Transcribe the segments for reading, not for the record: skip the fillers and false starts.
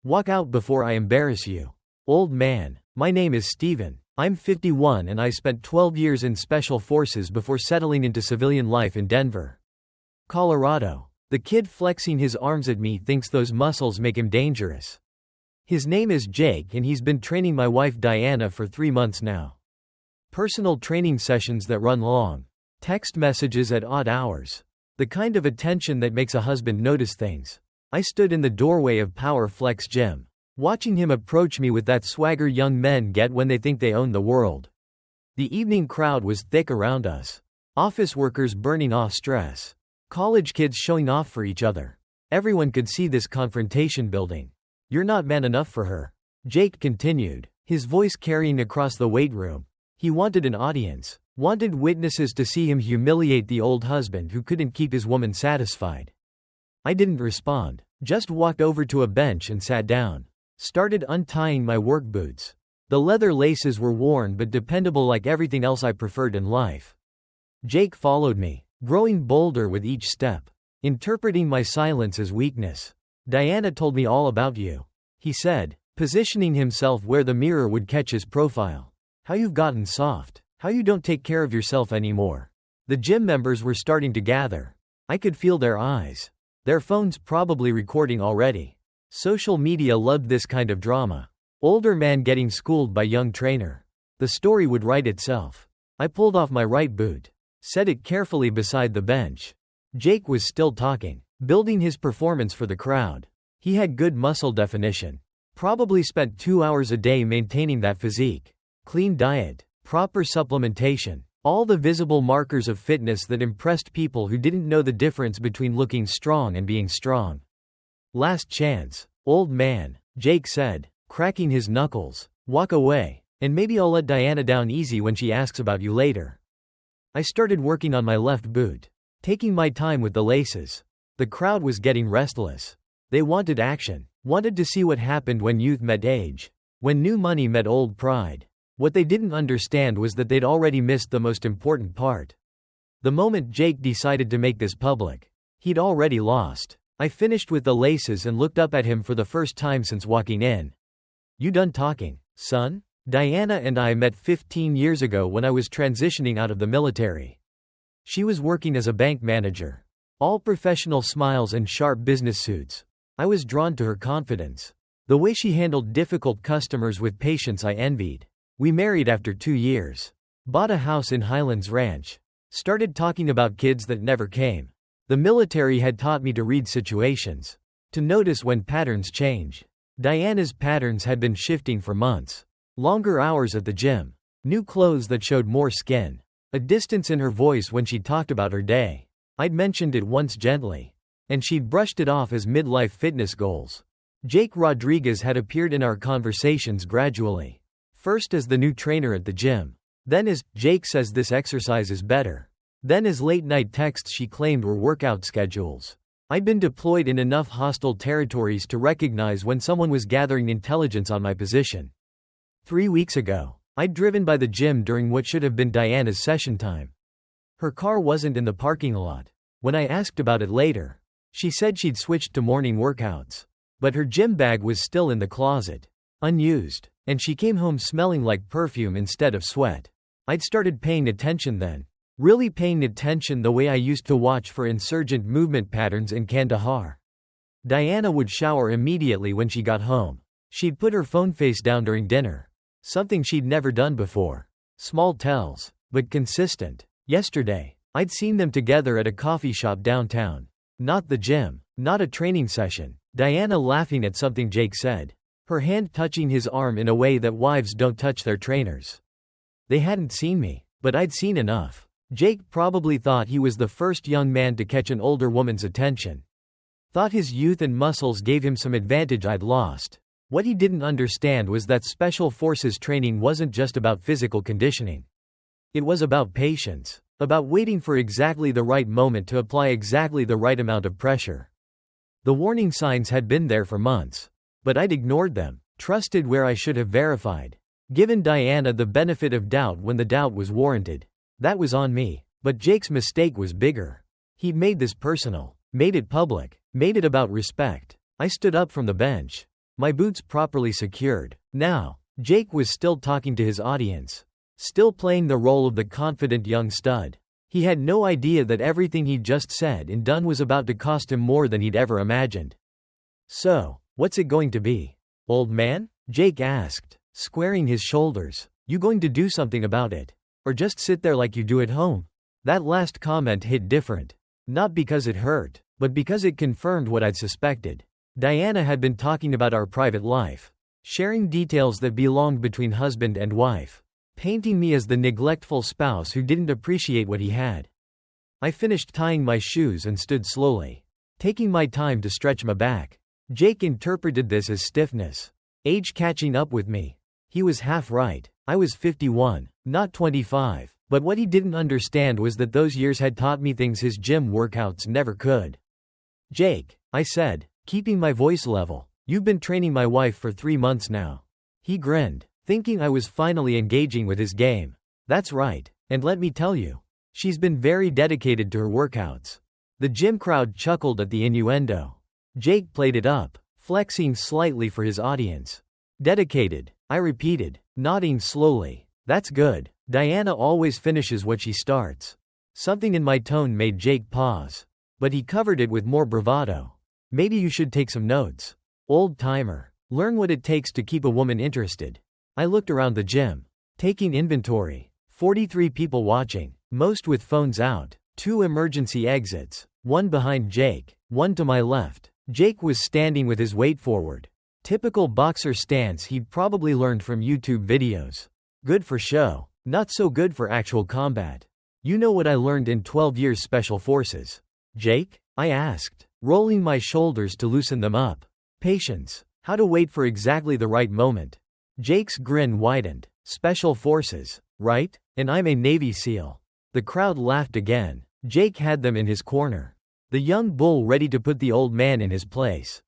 Walk out before I embarrass you. Old man, my name is Steven. I'm 51 and I spent 12 years in special forces before settling into civilian life in Denver, Colorado. The kid flexing his arms at me thinks those muscles make him dangerous. His name is Jake and he's been training my wife Diana for 3 months now. Personal training sessions that run long. Text messages at odd hours. The kind of attention that makes a husband notice things. I stood in the doorway of Power Flex Gym, watching him approach me with that swagger young men get when they think they own the world. The evening crowd was thick around us. Office workers burning off stress. College kids showing off for each other. Everyone could see this confrontation building. You're not man enough for her, Jake continued, his voice carrying across the weight room. He wanted an audience, wanted witnesses to see him humiliate the old husband who couldn't keep his woman satisfied. I didn't respond, just walked over to a bench and sat down. Started untying my work boots. The leather laces were worn but dependable like everything else I preferred in life. Jake followed me, growing bolder with each step, interpreting my silence as weakness. Diana told me all about you, he said, positioning himself where the mirror would catch his profile. How you've gotten soft, how you don't take care of yourself anymore. The gym members were starting to gather. I could feel their eyes. Their phones probably recording already. Social media loved this kind of drama. Older man getting schooled by young trainer. The story would write itself. I pulled off my right boot, set it carefully beside the bench. Jake was still talking, building his performance for the crowd. He had good muscle definition. Probably spent 2 hours a day maintaining that physique. Clean diet, proper supplementation, all the visible markers of fitness that impressed people who didn't know the difference between looking strong and being strong. Last chance, old man, Jake said, cracking his knuckles. Walk away, and maybe I'll let Diana down easy when she asks about you later. I started working on my left boot, taking my time with the laces. The crowd was getting restless. They wanted action, wanted to see what happened when youth met age, when new money met old pride. What they didn't understand was that they'd already missed the most important part. The moment Jake decided to make this public, he'd already lost. I finished with the laces and looked up at him for the first time since walking in. You done talking, son? Diana and I met 15 years ago when I was transitioning out of the military. She was working as a bank manager. All professional smiles and sharp business suits. I was drawn to her confidence. The way she handled difficult customers with patience I envied. We married after 2 years. Bought a house in Highlands Ranch. Started talking about kids that never came. The military had taught me to read situations. To notice when patterns change. Diana's patterns had been shifting for months. Longer hours at the gym. New clothes that showed more skin. A distance in her voice when she talked about her day. I'd mentioned it once gently, and she'd brushed it off as midlife fitness goals. Jake Rodriguez had appeared in our conversations gradually. First as the new trainer at the gym. Then as, Jake says this exercise is better. Then as late-night texts she claimed were workout schedules. I'd been deployed in enough hostile territories to recognize when someone was gathering intelligence on my position. 3 weeks ago, I'd driven by the gym during what should have been Diana's session time. Her car wasn't in the parking lot. When I asked about it later, she said she'd switched to morning workouts. But her gym bag was still in the closet, unused, and she came home smelling like perfume instead of sweat. I'd started paying attention then. Really paying attention the way I used to watch for insurgent movement patterns in Kandahar. Diana would shower immediately when she got home. She'd put her phone face down during dinner. Something she'd never done before. Small tells, but consistent. Yesterday, I'd seen them together at a coffee shop downtown. Not the gym, not a training session. Diana laughing at something Jake said. Her hand touching his arm in a way that wives don't touch their trainers. They hadn't seen me, but I'd seen enough. Jake probably thought he was the first young man to catch an older woman's attention. Thought his youth and muscles gave him some advantage I'd lost. What he didn't understand was that special forces training wasn't just about physical conditioning. It was about patience, about waiting for exactly the right moment to apply exactly the right amount of pressure. The warning signs had been there for months. But I'd ignored them, trusted where I should have verified. Given Diana the benefit of doubt when the doubt was warranted. That was on me. But Jake's mistake was bigger. He'd made this personal, made it public, made it about respect. I stood up from the bench. my boots properly secured. Now, Jake was still talking to his audience, still playing the role of the confident young stud. He had no idea that everything he'd just said and done was about to cost him more than he'd ever imagined. "So, what's it going to be, old man?" Jake asked, squaring his shoulders. "You going to do something about it? Or just sit there like you do at home?" That last comment hit different. Not because it hurt, but because it confirmed what I'd suspected. Diana had been talking about our private life, sharing details that belonged between husband and wife, painting me as the neglectful spouse who didn't appreciate what he had. I finished tying my shoes and stood slowly, taking my time to stretch my back. Jake interpreted this as stiffness, age catching up with me. He was half right. I was 51, not 25, but what he didn't understand was that those years had taught me things his gym workouts never could. "Jake," I said, keeping my voice level, "you've been training my wife for 3 months now." He grinned, thinking I was finally engaging with his game. "That's right, and let me tell you, she's been very dedicated to her workouts." The gym crowd chuckled at the innuendo. Jake played it up, flexing slightly for his audience. "Dedicated," I repeated, nodding slowly. "That's good. Diana always finishes what she starts." Something in my tone made Jake pause, but he covered it with more bravado. "Maybe you should take some notes, old timer. Learn what it takes to keep a woman interested." I looked around the gym, taking inventory. 43 people watching, most with phones out. 2 emergency exits, one behind Jake, one to my left. Jake was standing with his weight forward. Typical boxer stance he'd probably learned from YouTube videos. Good for show, not so good for actual combat. "You know what I learned in 12 years Special Forces, Jake?" I asked, rolling my shoulders to loosen them up. "Patience. How to wait for exactly the right moment." Jake's grin widened. "Special Forces, right? And I'm a Navy SEAL." The crowd laughed again. Jake had them in his corner, the young bull ready to put the old man in his place.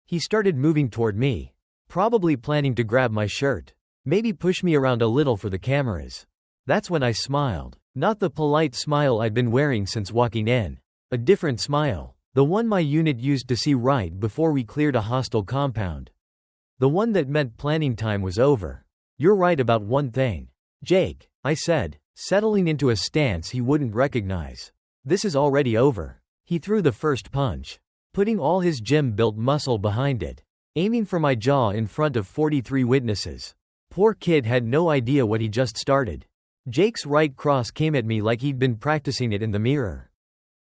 He started moving toward me, probably planning to grab my shirt, maybe push me around a little for the cameras. That's when I smiled, not the polite smile I'd been wearing since walking in. A different smile, the one my unit used to see right before we cleared a hostile compound. The one that meant planning time was over. "You're right about one thing, Jake," I said, settling into a stance he wouldn't recognize. "This is already over." He threw the first punch, putting all his gym-built muscle behind it, aiming for my jaw in front of 43 witnesses. Poor kid had no idea what he just started. Jake's right cross came at me like he'd been practicing it in the mirror.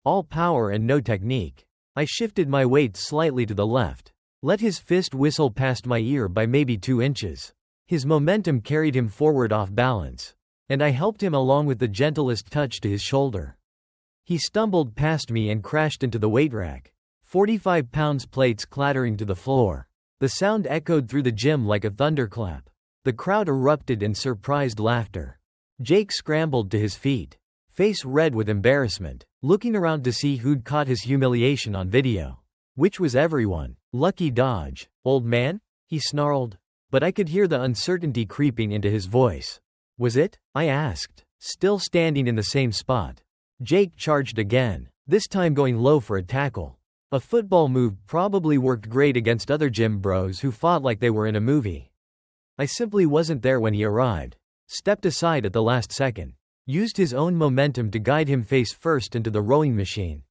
All power and no technique. I shifted my weight slightly to the left, let his fist whistle past my ear by maybe 2 inches. His momentum carried him forward off balance, and I helped him along with the gentlest touch to his shoulder. He stumbled past me and crashed into the weight rack, 45 pounds plates clattering to the floor. The sound echoed through the gym like a thunderclap. The crowd erupted in surprised laughter. Jake scrambled to his feet, face red with embarrassment, looking around to see who'd caught his humiliation on video. Which was everyone. "Lucky dodge, old man," he snarled, but I could hear the uncertainty creeping into his voice. "Was it?" I asked, still standing in the same spot. Jake charged again, this time going low for a tackle. A football move probably worked great against other gym bros who fought like they were in a movie. I simply wasn't there when he arrived. Stepped aside at the last second. Used his own momentum to guide him face first into the rowing machine.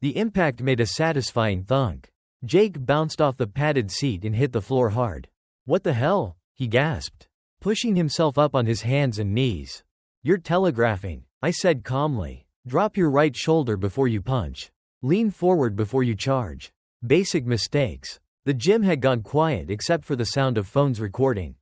The impact made a satisfying thunk. Jake bounced off the padded seat and hit the floor hard. "What the hell?" he gasped, pushing himself up on his hands and knees. "You're telegraphing," I said calmly. "Drop your right shoulder before you punch. Lean forward before you charge." Basic mistakes. The gym had gone quiet except for the sound of phones recording.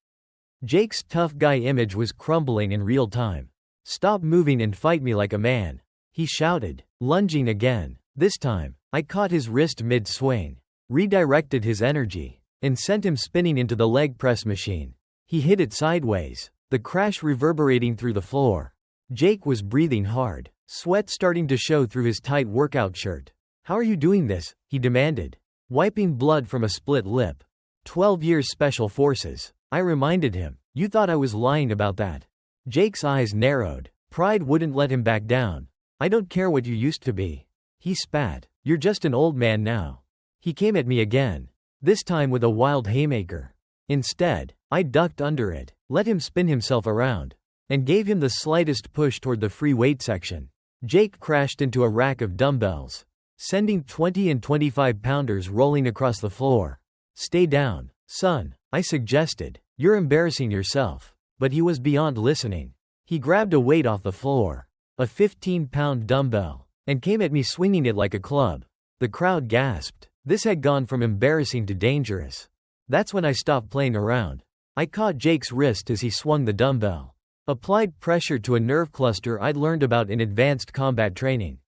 Jake's tough guy image was crumbling in real time. "Stop moving and fight me like a man," he shouted, lunging again. This time, I caught his wrist mid-swing, redirected his energy, and sent him spinning into the leg press machine. He hit it sideways, the crash reverberating through the floor. Jake was breathing hard, sweat starting to show through his tight workout shirt. "How are you doing this?" he demanded, wiping blood from a split lip. 12 years Special Forces, I reminded him. "You thought I was lying about that." Jake's eyes narrowed. Pride wouldn't let him back down. "I don't care what you used to be." He spat. "You're just an old man now." He came at me again, this time with a wild haymaker. Instead, I ducked under it, let him spin himself around, and gave him the slightest push toward the free weight section. Jake crashed into a rack of dumbbells, sending 20 and 25-pounders rolling across the floor. Stay down, son, I suggested. You're embarrassing yourself. But he was beyond listening. He grabbed a weight off the floor, a 15-pound dumbbell, and came at me swinging it like a club. The crowd gasped. This had gone from embarrassing to dangerous. That's when I stopped playing around. I caught Jake's wrist as he swung the dumbbell. Applied pressure to a nerve cluster I'd learned about in advanced combat training.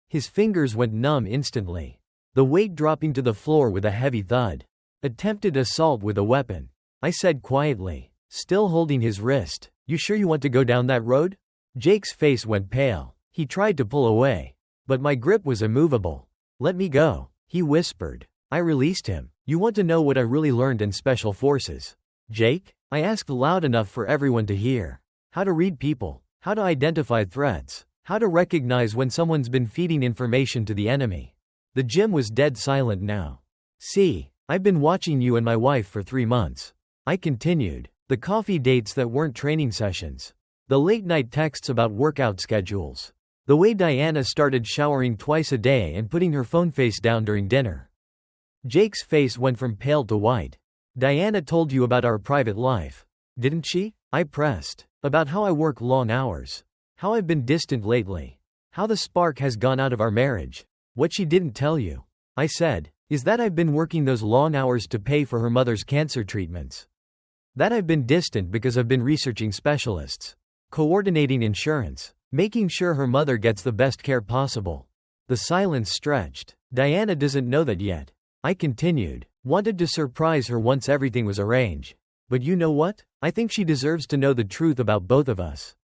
His fingers went numb instantly. The weight dropping to the floor with a heavy thud. Attempted assault with a weapon. I said quietly, still holding his wrist, "You sure you want to go down that road?" Jake's face went pale. He tried to pull away, but my grip was immovable. "Let me go," he whispered. I released him. "You want to know what I really learned in Special Forces, Jake?" I asked loud enough for everyone to hear. How to read people, how to identify threats, how to recognize when someone's been feeding information to the enemy. The gym was dead silent now. "See, I've been watching you and my wife for 3 months." I continued. The coffee dates that weren't training sessions. The late-night texts about workout schedules. The way Diana started showering twice a day and putting her phone face down during dinner. Jake's face went from pale to white. "Diana told you about our private life, didn't she?" I pressed. "About how I work long hours. How I've been distant lately. How the spark has gone out of our marriage. What she didn't tell you," I said, "is that I've been working those long hours to pay for her mother's cancer treatments. That I've been distant because I've been researching specialists, coordinating insurance, making sure her mother gets the best care possible." The silence stretched. "Diana doesn't know that yet," I continued. "Wanted to surprise her once everything was arranged. But you know what? I think she deserves to know the truth about both of us."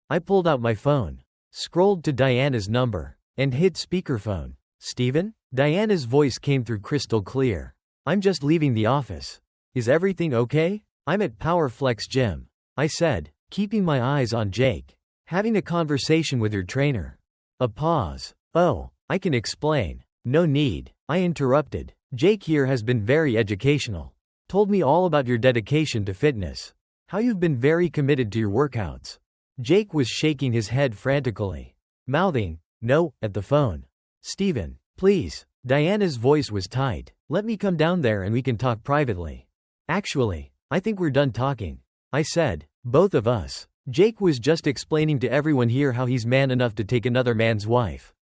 I pulled out my phone, scrolled to Diana's number, and hit speakerphone. "Steven?" Diana's voice came through crystal clear. "I'm just leaving the office. Is everything okay?" "I'm at Powerflex Gym," I said, keeping my eyes on Jake. "Having a conversation with your trainer." A pause. "Oh, I can explain." "No need," I interrupted. "Jake here has been very educational. Told me all about your dedication to fitness. How you've been very committed to your workouts." Jake was shaking his head frantically, mouthing, "No," at the phone. "Steven, please." Diana's voice was tight. "Let me come down there and we can talk privately." "Actually, I think we're done talking," I said. "Both of us." Jake was just explaining to everyone here how he's man enough to take another man's wife.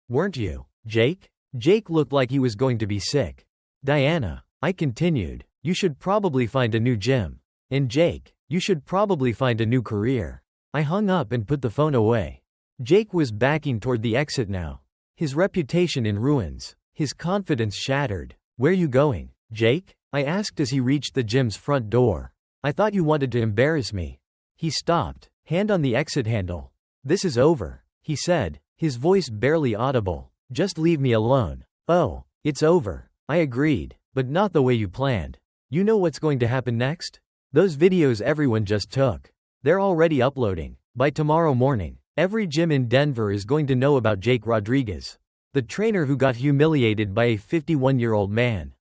"Weren't you, Jake?" Jake looked like he was going to be sick. "Diana," I continued, "you should probably find a new gym. And Jake, you should probably find a new career." I hung up and put the phone away. Jake was backing toward the exit now. His reputation in ruins. His confidence shattered. "Where you going, Jake?" I asked as he reached the gym's front door. "I thought you wanted to embarrass me." He stopped, hand on the exit handle. "This is over," he said, his voice barely audible. "Just leave me alone." "Oh, it's over," I agreed, "but not the way you planned. You know what's going to happen next? Those videos everyone just took. They're already uploading. By tomorrow morning, every gym in Denver is going to know about Jake Rodriguez, the trainer who got humiliated by a 51-year-old man."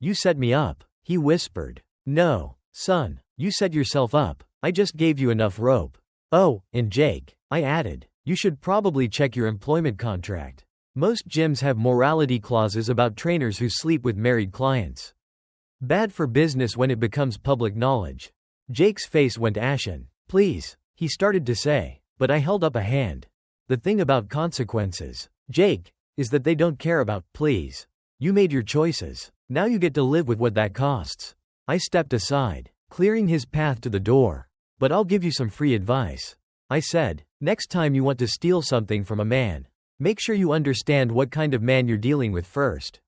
"You set me up," he whispered. "No, son, you set yourself up. I just gave you enough rope." "Oh, and Jake," I added, "you should probably check your employment contract. Most gyms have morality clauses about trainers who sleep with married clients. Bad for business when it becomes public knowledge." Jake's face went ashen. "Please," he started to say, but I held up a hand. "The thing about consequences, Jake, is that they don't care about please. You made your choices. Now you get to live with what that costs." I stepped aside, clearing his path to the door. "But I'll give you some free advice," I said. "Next time you want to steal something from a man, make sure you understand what kind of man you're dealing with first."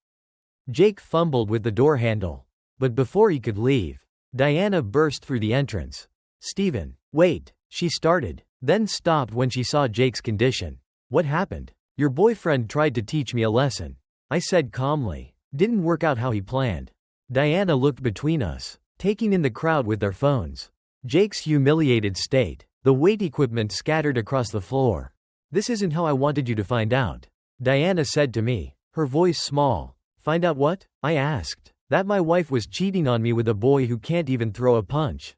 Jake fumbled with the door handle. But before he could leave, Diana burst through the entrance. "Steven, wait," she started, then stopped when she saw Jake's condition. "What happened?" "Your boyfriend tried to teach me a lesson," I said calmly. "Didn't work out how he planned." Diana looked between us, taking in the crowd with their phones. Jake's humiliated state, the weight equipment scattered across the floor. "This isn't how I wanted you to find out," Diana said to me, her voice small. "Find out what?" I asked. That my wife was cheating on me with a boy who can't even throw a punch.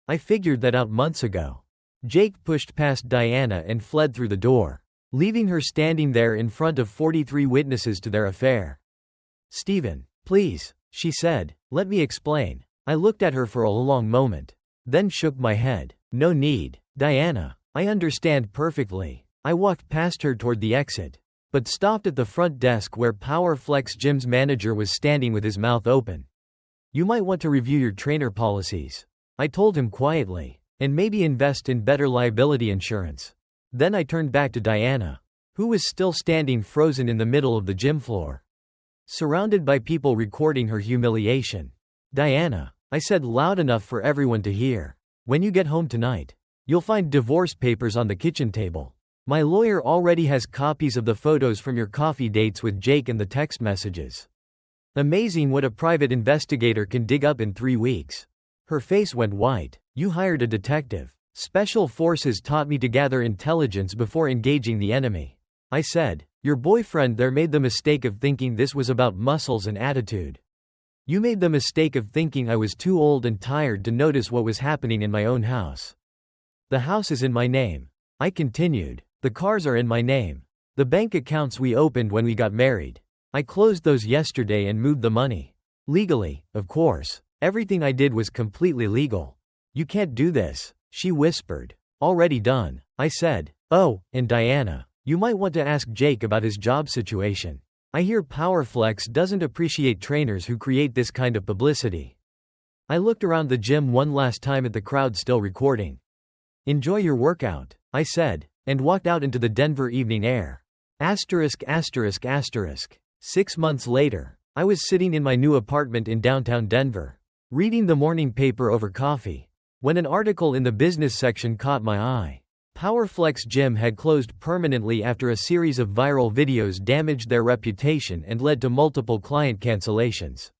I figured that out months ago. Jake pushed past Diana and fled through the door, leaving her standing there in front of 43 witnesses to their affair. "Stephen, please," she said, "let me explain." I looked at her for a long moment, then shook my head. "No need, Diana. I understand perfectly." I walked past her toward the exit, but stopped at the front desk where Power Flex Gym's manager was standing with his mouth open. "You might want to review your trainer policies," I told him quietly, "and maybe invest in better liability insurance." Then I turned back to Diana, who was still standing frozen in the middle of the gym floor, surrounded by people recording her humiliation. "Diana," I said loud enough for everyone to hear, "when you get home tonight, you'll find divorce papers on the kitchen table. My lawyer already has copies of the photos from your coffee dates with Jake and the text messages. Amazing what a private investigator can dig up in 3 weeks." Her face went white. "You hired a detective. Special forces taught me to gather intelligence before engaging the enemy," I said. "Your boyfriend there made the mistake of thinking this was about muscles and attitude. You made the mistake of thinking I was too old and tired to notice what was happening in my own house. The house is in my name," I continued. "The cars are in my name. The bank accounts we opened when we got married. I closed those yesterday and moved the money. Legally, of course. Everything I did was completely legal." "You can't do this," she whispered. "Already done," I said. "Oh, and Diana, you might want to ask Jake about his job situation. I hear Powerflex doesn't appreciate trainers who create this kind of publicity." I looked around the gym one last time at the crowd still recording. "Enjoy your workout," I said, and walked out into the Denver evening air. ****. 6 months later, I was sitting in my new apartment in downtown Denver, reading the morning paper over coffee, when an article in the business section caught my eye. Powerflex Gym had closed permanently after a series of viral videos damaged their reputation and led to multiple client cancellations.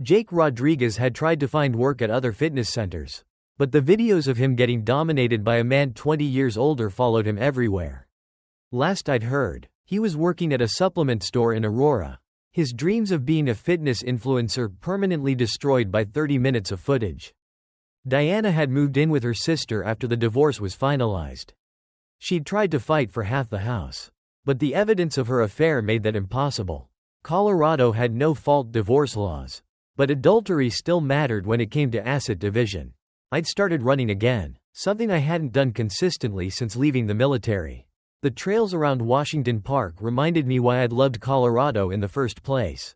Jake Rodriguez had tried to find work at other fitness centers, but the videos of him getting dominated by a man 20 years older followed him everywhere. Last I'd heard, he was working at a supplement store in Aurora, his dreams of being a fitness influencer permanently destroyed by 30 minutes of footage. Diana had moved in with her sister after the divorce was finalized. She'd tried to fight for half the house, but the evidence of her affair made that impossible. Colorado had no-fault divorce laws, but adultery still mattered when it came to asset division. I'd started running again, something I hadn't done consistently since leaving the military. The trails around Washington Park reminded me why I'd loved Colorado in the first place.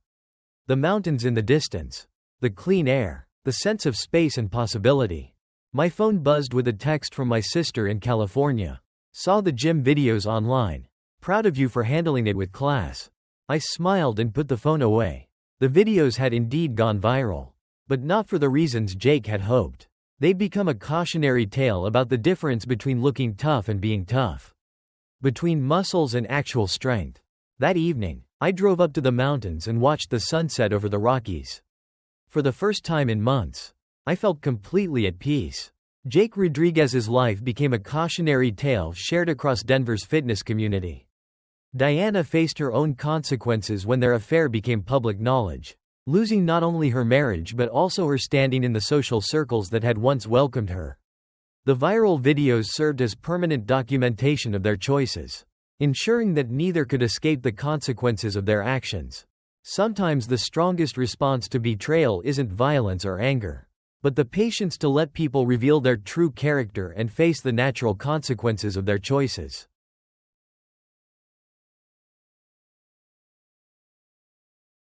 The mountains in the distance, the clean air, the sense of space and possibility. My phone buzzed with a text from my sister in California. "Saw the gym videos online. Proud of you for handling it with class." I smiled and put the phone away. The videos had indeed gone viral, but not for the reasons Jake had hoped. They'd become a cautionary tale about the difference between looking tough and being tough, between muscles and actual strength. That evening, I drove up to the mountains and watched the sunset over the Rockies. For the first time in months, I felt completely at peace. Jake Rodriguez's life became a cautionary tale shared across Denver's fitness community. Diana faced her own consequences when their affair became public knowledge, losing not only her marriage but also her standing in the social circles that had once welcomed her. The viral videos served as permanent documentation of their choices, ensuring that neither could escape the consequences of their actions. Sometimes the strongest response to betrayal isn't violence or anger, but the patience to let people reveal their true character and face the natural consequences of their choices.